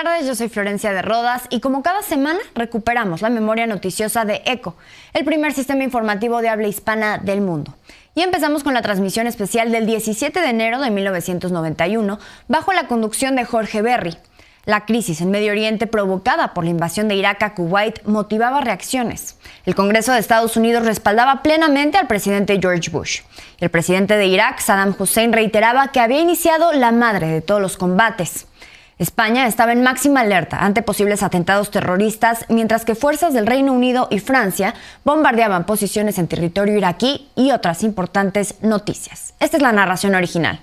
tardes, yo soy Florencia de Rodas y como cada semana recuperamos la memoria noticiosa de ECO, el primer sistema informativo de habla hispana del mundo. Y empezamos con la transmisión especial del 17 de enero de 1991 bajo la conducción de Jorge Berry. La crisis en Medio Oriente provocada por la invasión de Irak a Kuwait motivaba reacciones. El Congreso de Estados Unidos respaldaba plenamente al presidente George Bush. El presidente de Irak, Saddam Hussein, reiteraba que había iniciado la madre de todos los combates. España estaba en máxima alerta ante posibles atentados terroristas, mientras que fuerzas del Reino Unido y Francia bombardeaban posiciones en territorio iraquí y otras importantes noticias. Esta es la narración original.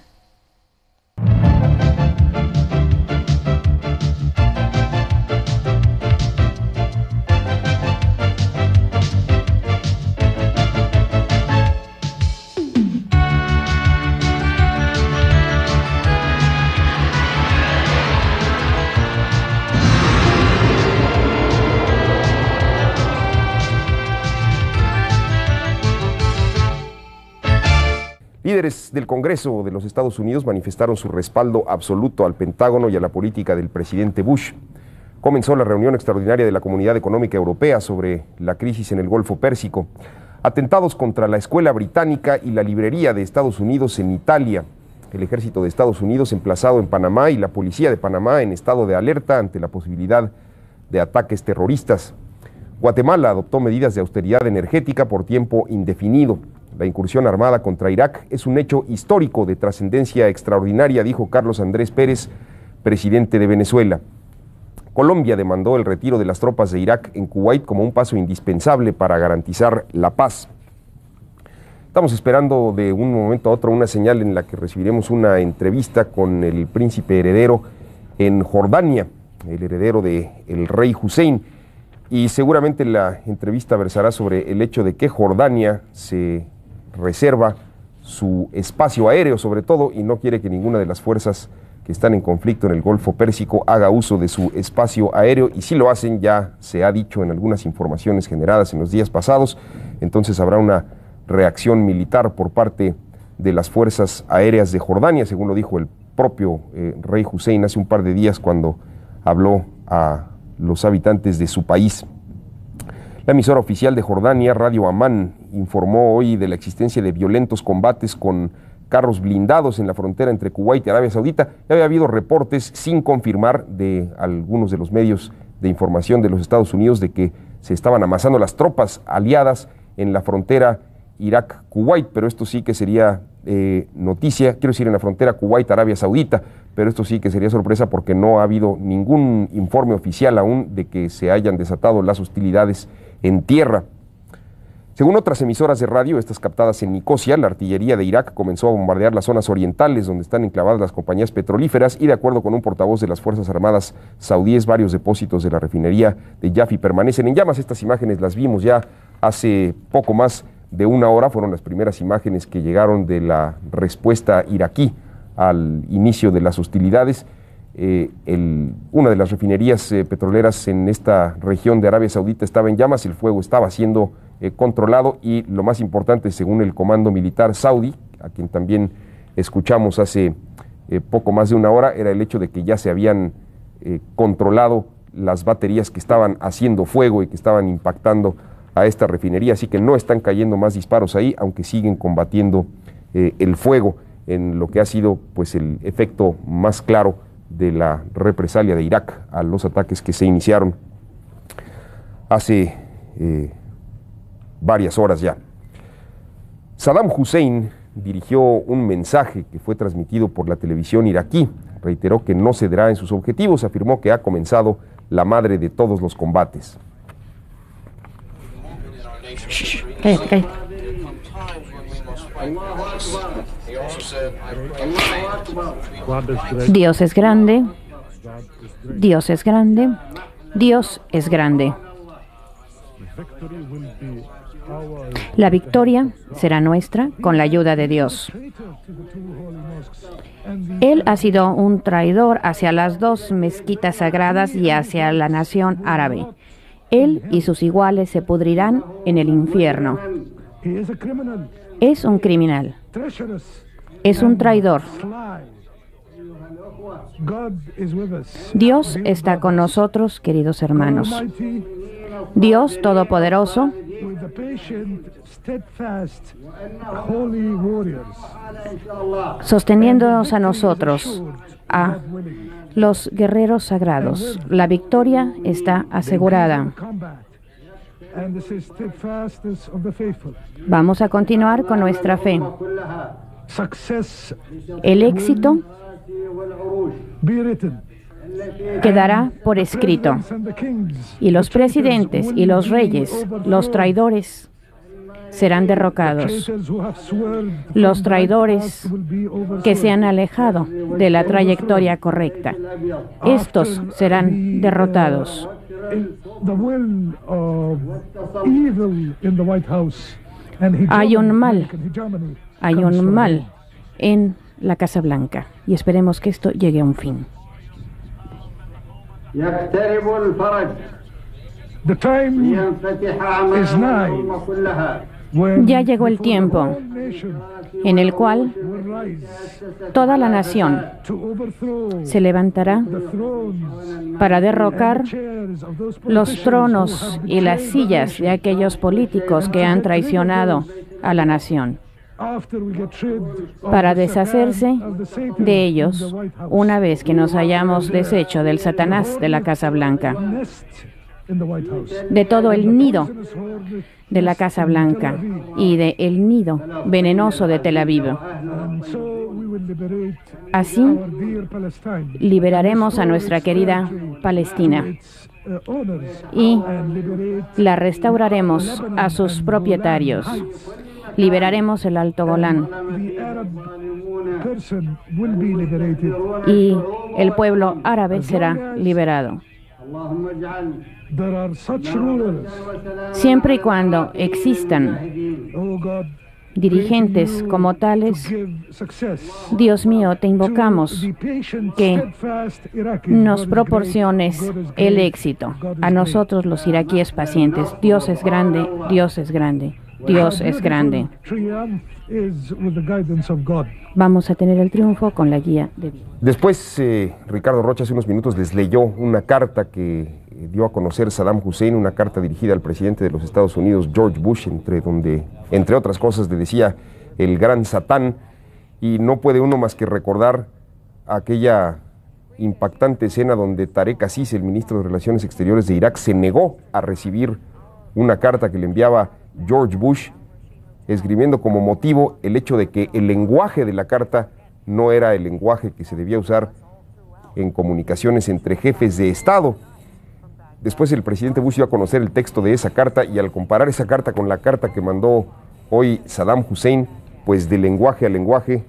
Líderes del Congreso de los Estados Unidos manifestaron su respaldo absoluto al Pentágono y a la política del presidente Bush. Comenzó la reunión extraordinaria de la Comunidad Económica Europea sobre la crisis en el Golfo Pérsico. Atentados contra la Escuela Británica y la Librería de Estados Unidos en Italia. El Ejército de Estados Unidos emplazado en Panamá y la Policía de Panamá en estado de alerta ante la posibilidad de ataques terroristas. Guatemala adoptó medidas de austeridad energética por tiempo indefinido. La incursión armada contra Irak es un hecho histórico de trascendencia extraordinaria, dijo Carlos Andrés Pérez, presidente de Venezuela. Colombia demandó el retiro de las tropas de Irak en Kuwait como un paso indispensable para garantizar la paz. Estamos esperando de un momento a otro una señal en la que recibiremos una entrevista con el príncipe heredero en Jordania, el heredero del rey Hussein. Y seguramente la entrevista versará sobre el hecho de que Jordania se reserva su espacio aéreo sobre todo y no quiere que ninguna de las fuerzas que están en conflicto en el Golfo Pérsico haga uso de su espacio aéreo, y si lo hacen, ya se ha dicho en algunas informaciones generadas en los días pasados, entonces habrá una reacción militar por parte de las fuerzas aéreas de Jordania, según lo dijo el propio rey Hussein hace un par de días cuando habló a los habitantes de su país. La emisora oficial de Jordania, Radio Amán, informó hoy de la existencia de violentos combates con carros blindados en la frontera entre Kuwait y Arabia Saudita. Ya había habido reportes sin confirmar de algunos de los medios de información de los Estados Unidos de que se estaban amasando las tropas aliadas en la frontera Irak-Kuwait, pero esto sí que sería noticia, quiero decir en la frontera Kuwait-Arabia Saudita, pero esto sí que sería sorpresa porque no ha habido ningún informe oficial aún de que se hayan desatado las hostilidades en tierra. Según otras emisoras de radio, estas captadas en Nicosia, la artillería de Irak comenzó a bombardear las zonas orientales donde están enclavadas las compañías petrolíferas y, de acuerdo con un portavoz de las Fuerzas Armadas saudíes, varios depósitos de la refinería de Yafi permanecen en llamas. Estas imágenes las vimos ya hace poco más de una hora, fueron las primeras imágenes que llegaron de la respuesta iraquí al inicio de las hostilidades. Una de las refinerías petroleras en esta región de Arabia Saudita estaba en llamas, el fuego estaba siendo controlado y lo más importante, según el comando militar saudí, a quien también escuchamos hace poco más de una hora, era el hecho de que ya se habían controlado las baterías que estaban haciendo fuego y que estaban impactando a esta refinería, así que no están cayendo más disparos ahí, aunque siguen combatiendo el fuego en lo que ha sido pues el efecto más claro de la represalia de Irak a los ataques que se iniciaron hace varias horas ya. Saddam Hussein dirigió un mensaje que fue transmitido por la televisión iraquí. Reiteró que no cederá en sus objetivos, afirmó que ha comenzado la madre de todos los combates. Dios es grande, Dios es grande, Dios es grande. La victoria será nuestra con la ayuda de Dios. Él ha sido un traidor hacia las dos mezquitas sagradas y hacia la nación árabe. Él y sus iguales se pudrirán en el infierno. Es un criminal. Es un traidor. Dios está con nosotros, queridos hermanos. Dios Todopoderoso, sosteniéndonos a nosotros, a los guerreros sagrados. La victoria está asegurada. Vamos a continuar con nuestra fe. El éxito quedará por escrito, y los presidentes y los reyes, los traidores, serán derrocados. Los traidores que se han alejado de la trayectoria correcta, estos serán derrotados. Hay un mal en la Casa Blanca, y esperemos que esto llegue a un fin. Ya llegó el tiempo en el cual toda la nación se levantará para derrocar los tronos y las sillas de aquellos políticos que han traicionado a la nación, para deshacerse de ellos una vez que nos hayamos deshecho del Satanás de la Casa Blanca, de todo el nido de la Casa Blanca y de el nido venenoso de Tel Aviv. Así liberaremos a nuestra querida Palestina y la restauraremos a sus propietarios. Liberaremos el Alto Golán y el pueblo árabe será liberado. Siempre y cuando existan dirigentes como tales, Dios mío, te invocamos que nos proporciones el éxito a nosotros los iraquíes pacientes. Dios es grande, Dios es grande, Dios es grande. Vamos a tener el triunfo con la guía de Dios. Después, Ricardo Rocha hace unos minutos les leyó una carta que dio a conocer Saddam Hussein, una carta dirigida al presidente de los Estados Unidos, George Bush, donde, entre otras cosas, le decía el gran Satán, y no puede uno más que recordar aquella impactante escena donde Tarek Aziz, el ministro de Relaciones Exteriores de Irak, se negó a recibir una carta que le enviaba George Bush, esgrimiendo como motivo el hecho de que el lenguaje de la carta no era el lenguaje que se debía usar en comunicaciones entre jefes de Estado. Después el presidente Bush dio a conocer el texto de esa carta, y al comparar esa carta con la carta que mandó hoy Saddam Hussein, pues de lenguaje a lenguaje,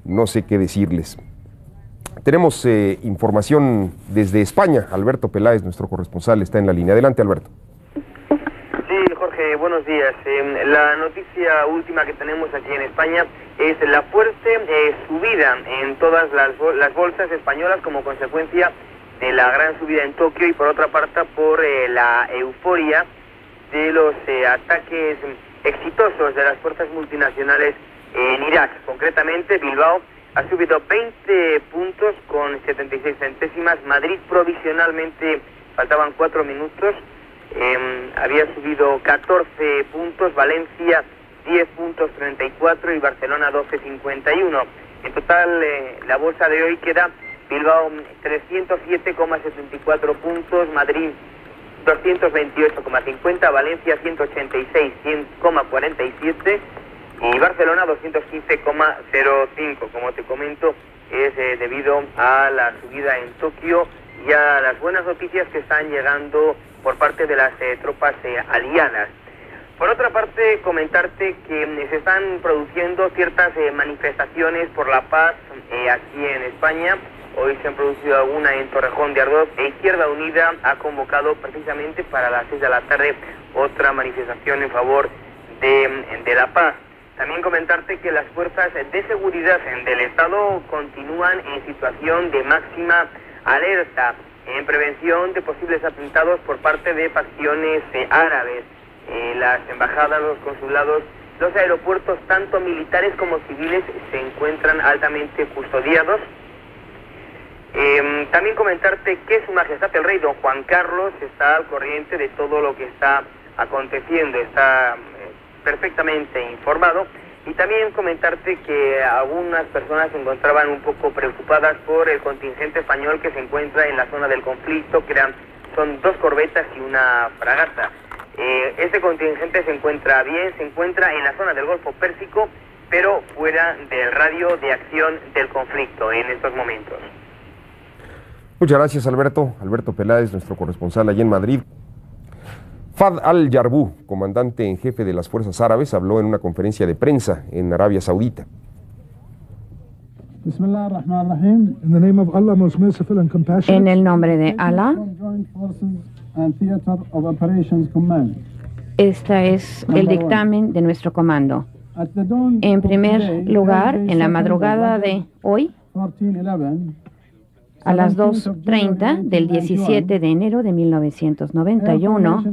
no sé qué decirles. Tenemos información desde España. Alberto Peláez, nuestro corresponsal, está en la línea. Adelante, Alberto. Sí, Jorge, buenos días. La noticia última que tenemos aquí en España es la fuerte subida en todas las bolsas españolas como consecuencia de la gran subida en Tokio, y por otra parte por la euforia de los ataques exitosos de las fuerzas multinacionales en Irak. Concretamente, Bilbao ha subido 20 puntos con 76 centésimas, Madrid provisionalmente, faltaban 4 minutos, había subido 14 puntos, Valencia 10 puntos 34 y Barcelona 12,51. En total, la bolsa de hoy queda Bilbao 307,74 puntos, Madrid 228,50, Valencia 186,47 y Barcelona 215,05. Como te comento, es debido a la subida en Tokio y a las buenas noticias que están llegando por parte de las tropas aliadas. Por otra parte, comentarte que se están produciendo ciertas manifestaciones por la paz aquí en España. Hoy se han producido alguna en Torrejón de Ardoz, e Izquierda Unida ha convocado precisamente para las 6 de la tarde otra manifestación en favor de la paz. También comentarte que las fuerzas de seguridad del Estado continúan en situación de máxima alerta en prevención de posibles atentados por parte de facciones árabes. Las embajadas, los consulados, los aeropuertos, tanto militares como civiles, se encuentran altamente custodiados. También comentarte que Su Majestad el Rey Don Juan Carlos está al corriente de todo lo que está aconteciendo, está perfectamente informado. Y también comentarte que algunas personas se encontraban un poco preocupadas por el contingente español que se encuentra en la zona del conflicto, que son 2 corbetas y una fragata. Este contingente se encuentra bien, se encuentra en la zona del Golfo Pérsico, pero fuera del radio de acción del conflicto en estos momentos. Muchas gracias, Alberto. Alberto Peláez, nuestro corresponsal allí en Madrid. Fahd al-Yarbou, comandante en jefe de las fuerzas árabes, habló en una conferencia de prensa en Arabia Saudita. En el nombre de Allah, este es el dictamen de nuestro comando. En primer lugar, en la madrugada de hoy, a las 2:30 del 17 de enero de 1991,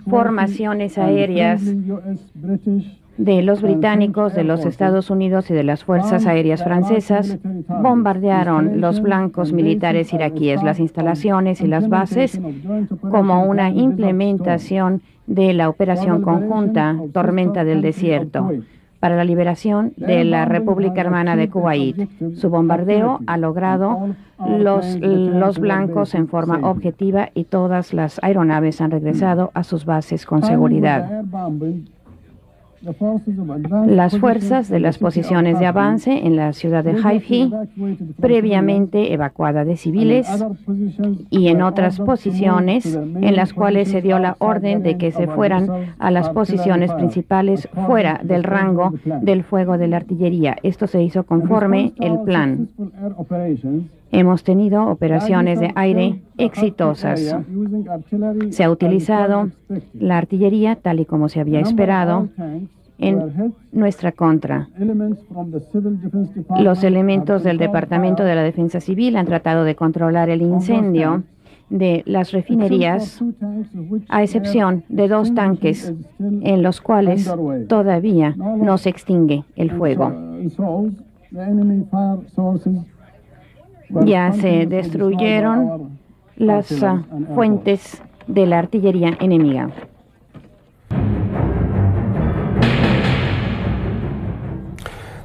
formaciones aéreas de los británicos, de los Estados Unidos y de las fuerzas aéreas francesas bombardearon los blancos militares iraquíes, las instalaciones y las bases, como una implementación de la operación conjunta Tormenta del Desierto para la liberación de la República Hermana de Kuwait. Su bombardeo ha logrado los blancos en forma objetiva y todas las aeronaves han regresado a sus bases con seguridad. Las fuerzas de las posiciones de avance en la ciudad de Haifa, previamente evacuada de civiles, y en otras posiciones en las cuales se dio la orden de que se fueran a las posiciones principales fuera del rango del fuego de la artillería. Esto se hizo conforme el plan. Hemos tenido operaciones de aire exitosas. Se ha utilizado la artillería tal y como se había esperado en nuestra contra. Los elementos del Departamento de la Defensa Civil han tratado de controlar el incendio de las refinerías, a excepción de 2 tanques en los cuales todavía no se extingue el fuego. Ya se destruyeron las fuentes de la artillería enemiga.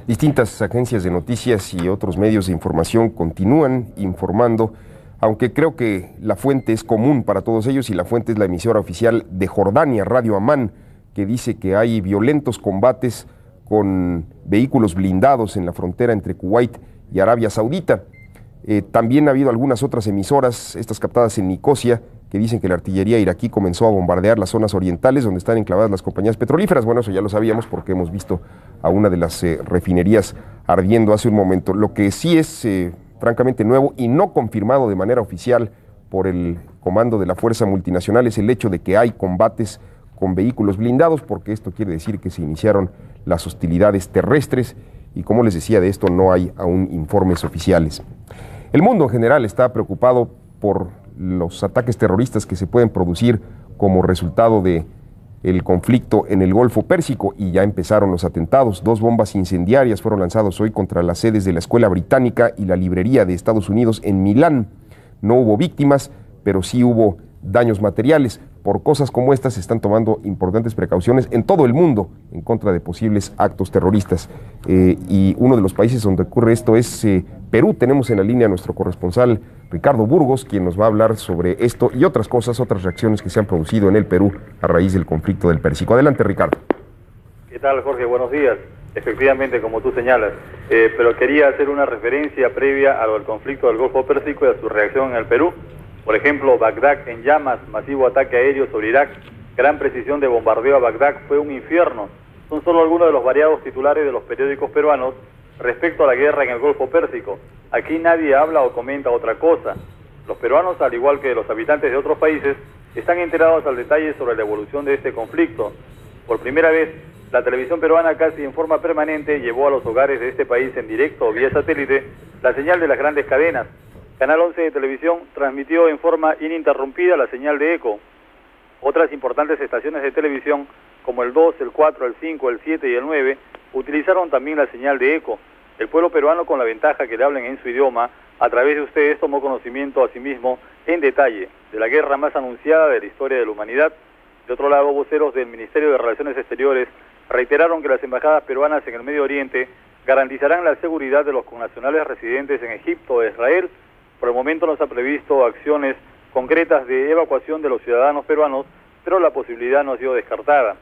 Distintas agencias de noticias y otros medios de información continúan informando, aunque creo que la fuente es común para todos ellos, y la fuente es la emisora oficial de Jordania, Radio Amán, que dice que hay violentos combates con vehículos blindados en la frontera entre Kuwait y Arabia Saudita. También ha habido algunas otras emisoras, estas captadas en Nicosia, que dicen que la artillería iraquí comenzó a bombardear las zonas orientales donde están enclavadas las compañías petrolíferas. Bueno, eso ya lo sabíamos porque hemos visto a una de las refinerías ardiendo hace un momento. Lo que sí es francamente nuevo y no confirmado de manera oficial por el comando de la fuerza multinacional es el hecho de que hay combates con vehículos blindados, porque esto quiere decir que se iniciaron las hostilidades terrestres y, como les decía, de esto no hay aún informes oficiales. El mundo en general está preocupado por los ataques terroristas que se pueden producir como resultado de el conflicto en el Golfo Pérsico, y ya empezaron los atentados. 2 bombas incendiarias fueron lanzadas hoy contra las sedes de la Escuela Británica y la Librería de Estados Unidos en Milán. No hubo víctimas, pero sí hubo daños materiales. Por cosas como estas se están tomando importantes precauciones en todo el mundo en contra de posibles actos terroristas. Y uno de los países donde ocurre esto es Perú. Tenemos en la línea a nuestro corresponsal Ricardo Burgos, quien nos va a hablar sobre esto y otras cosas, otras reacciones que se han producido en el Perú a raíz del conflicto del Pérsico. Adelante, Ricardo. ¿Qué tal, Jorge? Buenos días. Efectivamente, como tú señalas, pero quería hacer una referencia previa al conflicto del Golfo Pérsico y a su reacción en el Perú. Por ejemplo, Bagdad en llamas, masivo ataque aéreo sobre Irak, gran precisión de bombardeo a Bagdad, fue un infierno. Son solo algunos de los variados titulares de los periódicos peruanos respecto a la guerra en el Golfo Pérsico. Aquí nadie habla o comenta otra cosa. Los peruanos, al igual que los habitantes de otros países, están enterados al detalle sobre la evolución de este conflicto. Por primera vez, la televisión peruana casi en forma permanente llevó a los hogares de este país en directo o vía satélite la señal de las grandes cadenas. Canal 11 de televisión transmitió en forma ininterrumpida la señal de ECO. Otras importantes estaciones de televisión, como el 2, el 4, el 5, el 7 y el 9, utilizaron también la señal de ECO. El pueblo peruano, con la ventaja que le hablen en su idioma, A través de ustedes tomó conocimiento asimismo en detalle de la guerra más anunciada de la historia de la humanidad. De otro lado, voceros del Ministerio de Relaciones Exteriores reiteraron que las embajadas peruanas en el Medio Oriente garantizarán la seguridad de los connacionales residentes en Egipto e Israel. Por el momento no se ha previsto acciones concretas de evacuación de los ciudadanos peruanos, pero la posibilidad no ha sido descartada.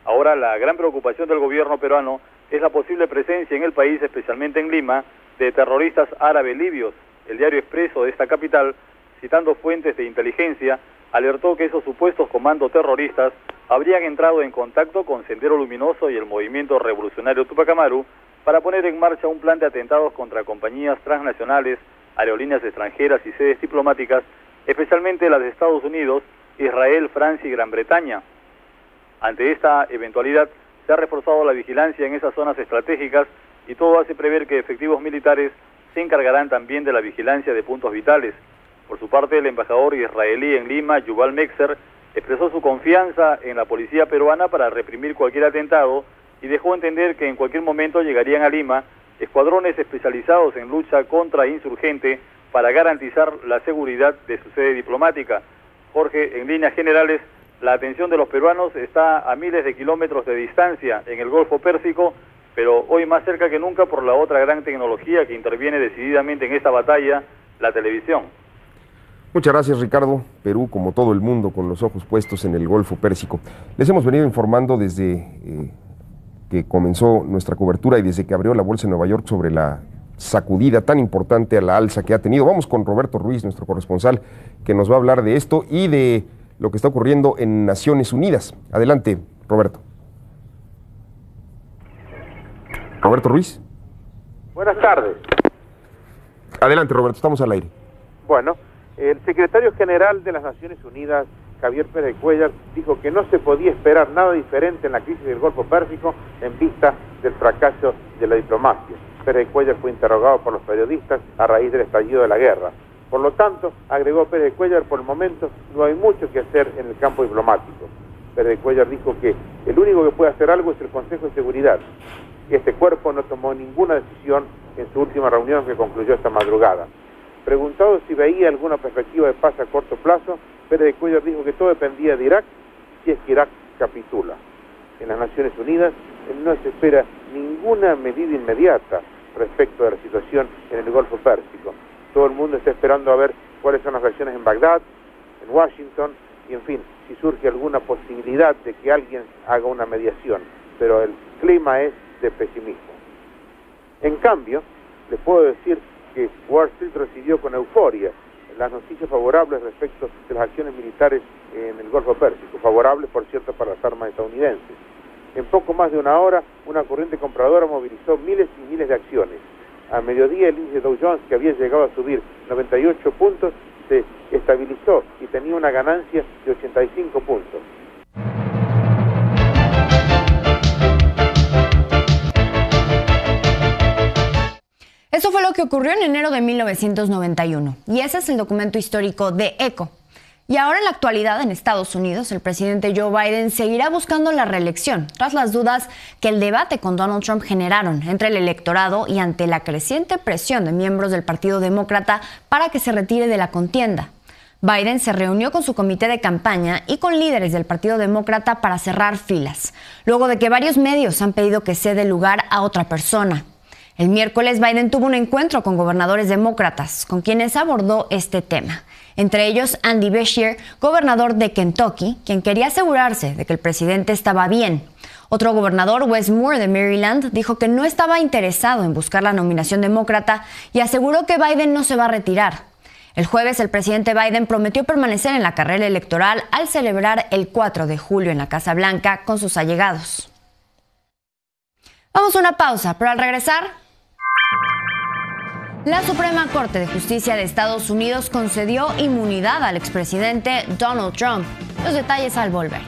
Ahora la gran preocupación del gobierno peruano es la posible presencia en el país, especialmente en Lima, de terroristas árabes libios. El diario Expreso de esta capital, citando fuentes de inteligencia, alertó que esos supuestos comandos terroristas habrían entrado en contacto con Sendero Luminoso y el Movimiento Revolucionario Tupac Amaru para poner en marcha un plan de atentados contra compañías transnacionales, aerolíneas extranjeras y sedes diplomáticas, especialmente las de Estados Unidos, Israel, Francia y Gran Bretaña. Ante esta eventualidad, se ha reforzado la vigilancia en esas zonas estratégicas y todo hace prever que efectivos militares se encargarán también de la vigilancia de puntos vitales. Por su parte, el embajador israelí en Lima, Yuval Mexer, expresó su confianza en la policía peruana para reprimir cualquier atentado y dejó entender que en cualquier momento llegarían a Lima escuadrones especializados en lucha contra insurgente para garantizar la seguridad de su sede diplomática. Jorge, en líneas generales, la atención de los peruanos está a miles de kilómetros de distancia en el Golfo Pérsico, pero hoy más cerca que nunca por la otra gran tecnología que interviene decididamente en esta batalla, la televisión. Muchas gracias, Ricardo. Perú, como todo el mundo, con los ojos puestos en el Golfo Pérsico. Les hemos venido informando desde que comenzó nuestra cobertura y desde que abrió la bolsa en Nueva York sobre la sacudida tan importante a la alza que ha tenido. Vamos con Roberto Ruiz, nuestro corresponsal, que nos va a hablar de esto y de lo que está ocurriendo en Naciones Unidas. Adelante, Roberto. Roberto Ruiz. Buenas tardes. Adelante, Roberto, estamos al aire. Bueno, el secretario general de las Naciones Unidas, Javier Pérez Cuéllar, dijo que no se podía esperar nada diferente en la crisis del Golfo Pérsico en vista del fracaso de la diplomacia. Pérez Cuéllar fue interrogado por los periodistas a raíz del estallido de la guerra. Por lo tanto, agregó Pérez Cuéllar, por el momento no hay mucho que hacer en el campo diplomático. Pérez Cuéllar dijo que el único que puede hacer algo es el Consejo de Seguridad. Este cuerpo no tomó ninguna decisión en su última reunión que concluyó esta madrugada. Preguntado si veía alguna perspectiva de paz a corto plazo, Pérez Cuéllar dijo que todo dependía de Irak, si es que Irak capitula. En las Naciones Unidas no se espera ninguna medida inmediata respecto de la situación en el Golfo Pérsico. Todo el mundo está esperando a ver cuáles son las reacciones en Bagdad, en Washington, y en fin, si surge alguna posibilidad de que alguien haga una mediación. Pero el clima es de pesimismo. En cambio, les puedo decir que Wall Street recibió con euforia las noticias favorables respecto de las acciones militares en el Golfo Pérsico, favorables, por cierto, para las armas estadounidenses. En poco más de una hora, una corriente compradora movilizó miles y miles de acciones. A mediodía, el índice Dow Jones, que había llegado a subir 98 puntos, se estabilizó y tenía una ganancia de 85 puntos. Eso fue lo que ocurrió en enero de 1991, y ese es el documento histórico de ECO. Y ahora en la actualidad en Estados Unidos, el presidente Joe Biden seguirá buscando la reelección, tras las dudas que el debate con Donald Trump generaron entre el electorado y ante la creciente presión de miembros del Partido Demócrata para que se retire de la contienda. Biden se reunió con su comité de campaña y con líderes del Partido Demócrata para cerrar filas, luego de que varios medios han pedido que ceda el lugar a otra persona. El miércoles, Biden tuvo un encuentro con gobernadores demócratas, con quienes abordó este tema. Entre ellos, Andy Beshear, gobernador de Kentucky, quien quería asegurarse de que el presidente estaba bien. Otro gobernador, Wes Moore, de Maryland, dijo que no estaba interesado en buscar la nominación demócrata y aseguró que Biden no se va a retirar. El jueves, el presidente Biden prometió permanecer en la carrera electoral al celebrar el 4 de julio en la Casa Blanca con sus allegados. Vamos a una pausa, pero al regresar, la Suprema Corte de Justicia de Estados Unidos concedió inmunidad al expresidente Donald Trump. Los detalles al volver.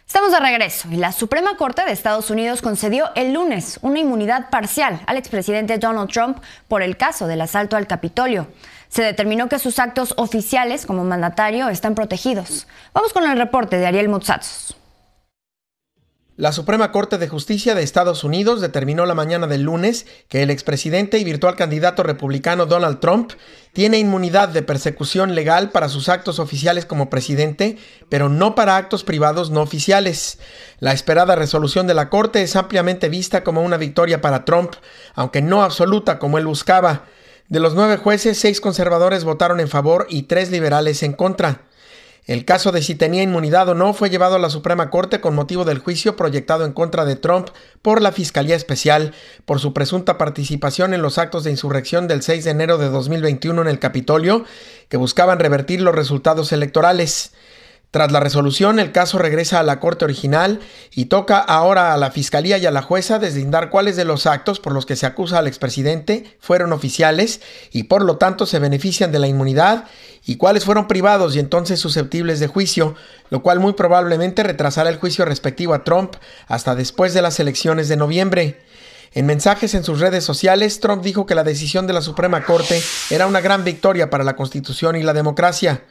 Estamos de regreso y la Suprema Corte de Estados Unidos concedió el lunes una inmunidad parcial al expresidente Donald Trump por el caso del asalto al Capitolio. Se determinó que sus actos oficiales como mandatario están protegidos. Vamos con el reporte de Ariel Motsatsos. La Suprema Corte de Justicia de Estados Unidos determinó la mañana del lunes que el expresidente y virtual candidato republicano Donald Trump tiene inmunidad de persecución legal para sus actos oficiales como presidente, pero no para actos privados no oficiales. La esperada resolución de la Corte es ampliamente vista como una victoria para Trump, aunque no absoluta como él buscaba. De los 9 jueces, 6 conservadores votaron en favor y 3 liberales en contra. El caso de si tenía inmunidad o no fue llevado a la Suprema Corte con motivo del juicio proyectado en contra de Trump por la Fiscalía Especial por su presunta participación en los actos de insurrección del 6 de enero de 2021 en el Capitolio, que buscaban revertir los resultados electorales. Tras la resolución, el caso regresa a la Corte original y toca ahora a la Fiscalía y a la jueza deslindar cuáles de los actos por los que se acusa al expresidente fueron oficiales y por lo tanto se benefician de la inmunidad y cuáles fueron privados y entonces susceptibles de juicio, lo cual muy probablemente retrasará el juicio respectivo a Trump hasta después de las elecciones de noviembre. En mensajes en sus redes sociales, Trump dijo que la decisión de la Suprema Corte era una gran victoria para la Constitución y la democracia.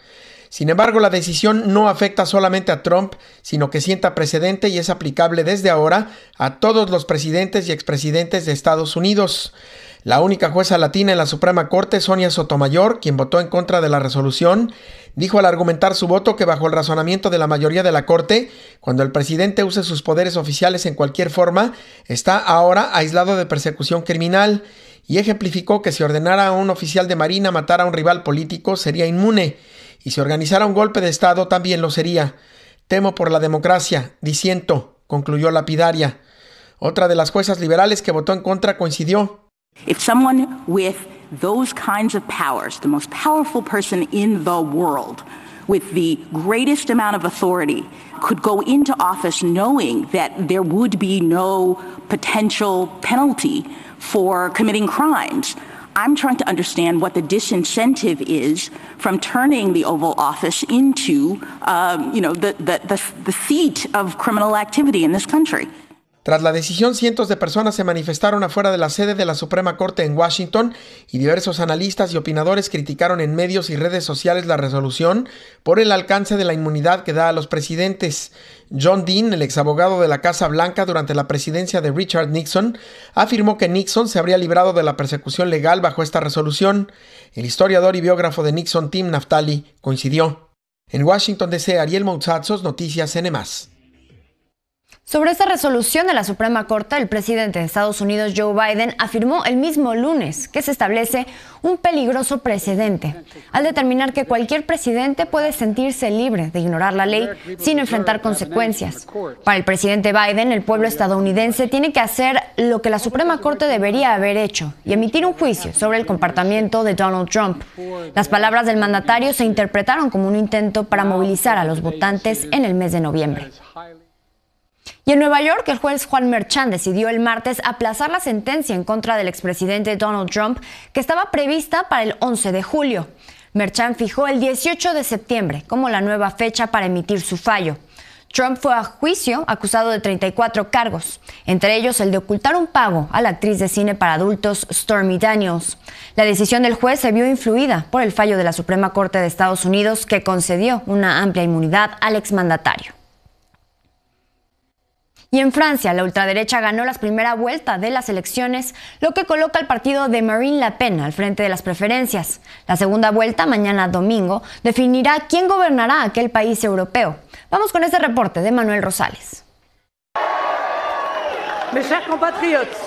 Sin embargo, la decisión no afecta solamente a Trump, sino que sienta precedente y es aplicable desde ahora a todos los presidentes y expresidentes de Estados Unidos. La única jueza latina en la Suprema Corte, Sonia Sotomayor, quien votó en contra de la resolución, dijo al argumentar su voto que bajo el razonamiento de la mayoría de la Corte, cuando el presidente use sus poderes oficiales en cualquier forma, está ahora aislado de persecución criminal, y ejemplificó que si ordenara a un oficial de Marina matar a un rival político sería inmune, y si organizara un golpe de Estado también lo sería. Temo por la democracia, disiento, concluyó lapidaria. Otra de las juezas liberales que votó en contra coincidió. If someone with those kinds of powers, the most powerful person in the world, with the greatest amount of authority, could go into office knowing that there would be no potential penalty for committing crimes, I'm trying to understand what the disincentive is from turning the Oval Office into, the seat of criminal activity in this country. Tras la decisión, cientos de personas se manifestaron afuera de la sede de la Suprema Corte en Washington y diversos analistas y opinadores criticaron en medios y redes sociales la resolución por el alcance de la inmunidad que da a los presidentes. John Dean, el exabogado de la Casa Blanca durante la presidencia de Richard Nixon, afirmó que Nixon se habría librado de la persecución legal bajo esta resolución. El historiador y biógrafo de Nixon, Tim Naftali, coincidió. En Washington, D.C., Ariel Moutsatsos, Noticias N+. Sobre esta resolución de la Suprema Corte, el presidente de Estados Unidos, Joe Biden, afirmó el mismo lunes que se establece un peligroso precedente al determinar que cualquier presidente puede sentirse libre de ignorar la ley sin enfrentar consecuencias. Para el presidente Biden, el pueblo estadounidense tiene que hacer lo que la Suprema Corte debería haber hecho y emitir un juicio sobre el comportamiento de Donald Trump. Las palabras del mandatario se interpretaron como un intento para movilizar a los votantes en el mes de noviembre. Y en Nueva York, el juez Juan Merchan decidió el martes aplazar la sentencia en contra del expresidente Donald Trump, que estaba prevista para el 11 de julio. Merchan fijó el 18 de septiembre como la nueva fecha para emitir su fallo. Trump fue a juicio acusado de 34 cargos, entre ellos el de ocultar un pago a la actriz de cine para adultos Stormy Daniels. La decisión del juez se vio influida por el fallo de la Suprema Corte de Estados Unidos, que concedió una amplia inmunidad al exmandatario. Y en Francia, la ultraderecha ganó la primera vuelta de las elecciones, lo que coloca al partido de Marine Le Pen al frente de las preferencias. La segunda vuelta, mañana domingo, definirá quién gobernará aquel país europeo. Vamos con este reporte de Manuel Rosales. Mes chers compatriotes,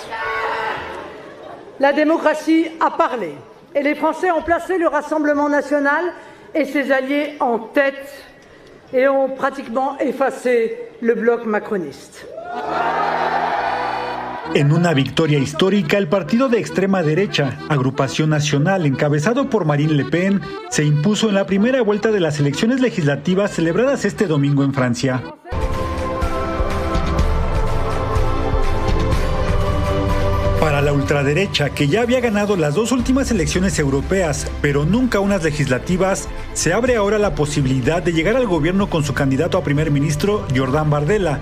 la démocratie a parlé et les Français ont placé le Rassemblement national et ses alliés en tête et ont pratiquement effacé le bloc macroniste. En una victoria histórica, el partido de extrema derecha, Agrupación Nacional, encabezado por Marine Le Pen, se impuso en la primera vuelta de las elecciones legislativas celebradas este domingo en Francia. Para la ultraderecha, que ya había ganado las 2 últimas elecciones europeas, pero nunca unas legislativas, se abre ahora la posibilidad de llegar al gobierno con su candidato a primer ministro, Jordan Bardella.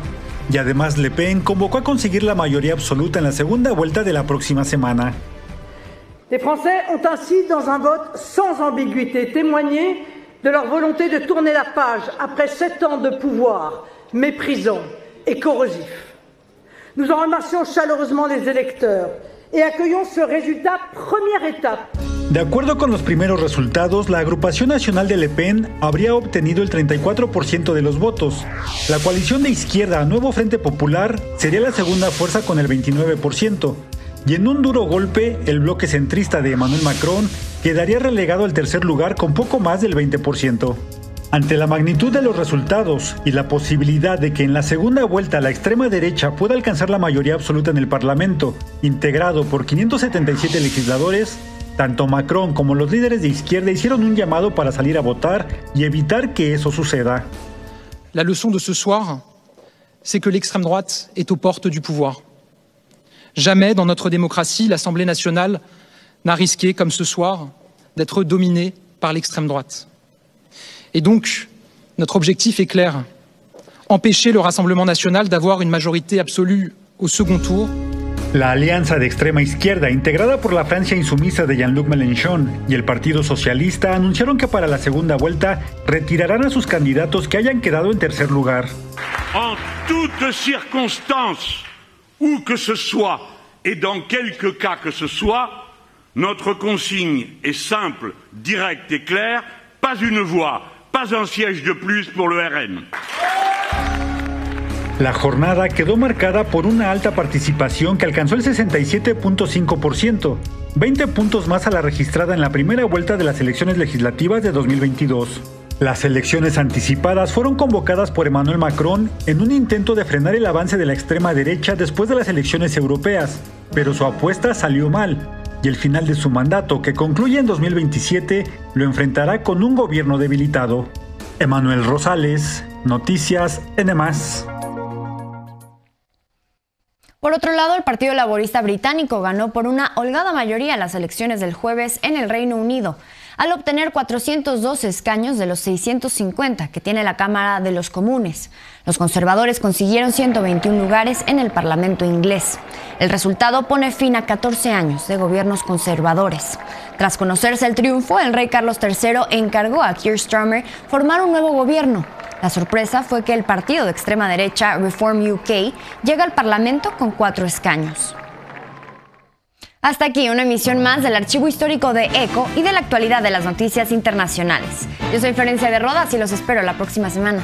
Y además Le Pen convocó a conseguir la mayoría absoluta en la segunda vuelta de la próxima semana. Les Français ont ainsi, dans un vote sans ambiguïté, témoigné de leur volonté de tourner la page après 7 ans de pouvoir méprisant et corrosif. Nous en remercions chaleureusement les électeurs et accueillons ce résultat, première étape. De acuerdo con los primeros resultados, la agrupación nacional de Le Pen habría obtenido el 34% de los votos. La coalición de izquierda Nuevo Frente Popular sería la segunda fuerza con el 29%. Y en un duro golpe, el bloque centrista de Emmanuel Macron quedaría relegado al tercer lugar con poco más del 20%. Ante la magnitud de los resultados y la posibilidad de que en la segunda vuelta la extrema derecha pueda alcanzar la mayoría absoluta en el Parlamento, integrado por 577 legisladores, tanto Macron como los líderes de izquierda hicieron un llamado para salir a votar y evitar que eso suceda. La leçon de ce soir, c'est que l'extrême droite est aux portes du pouvoir. Jamais dans notre démocratie, l'Assemblée nationale n'a risqué, comme ce soir, d'être dominée par l'extrême droite. Et donc, notre objectif est clair. Empêcher le Rassemblement national d'avoir une majorité absolue au second tour. La alianza de extrema izquierda, integrada por la Francia insumisa de Jean-Luc Mélenchon y el Partido Socialista, anunciaron que para la segunda vuelta retirarán a sus candidatos que hayan quedado en tercer lugar. En toutes circonstances, où que ce soit et dans quelque cas que ce soit, notre consigne est simple, directe et claire, pas une voix, pas un siège de plus pour le RN. La jornada quedó marcada por una alta participación que alcanzó el 67.5%, 20 puntos más a la registrada en la primera vuelta de las elecciones legislativas de 2022. Las elecciones anticipadas fueron convocadas por Emmanuel Macron en un intento de frenar el avance de la extrema derecha después de las elecciones europeas, pero su apuesta salió mal, y el final de su mandato, que concluye en 2027, lo enfrentará con un gobierno debilitado. Emanuel Rosales, Noticias N+. Por otro lado, el Partido Laborista británico ganó por una holgada mayoría las elecciones del jueves en el Reino Unido, al obtener 402 escaños de los 650 que tiene la Cámara de los Comunes. Los conservadores consiguieron 121 lugares en el Parlamento inglés. El resultado pone fin a 14 años de gobiernos conservadores. Tras conocerse el triunfo, el rey Carlos III encargó a Keir Starmer formar un nuevo gobierno. La sorpresa fue que el partido de extrema derecha Reform UK llega al Parlamento con 4 escaños. Hasta aquí una emisión más del Archivo Histórico de ECO y de la actualidad de las noticias internacionales. Yo soy Florencia de Rodas y los espero la próxima semana.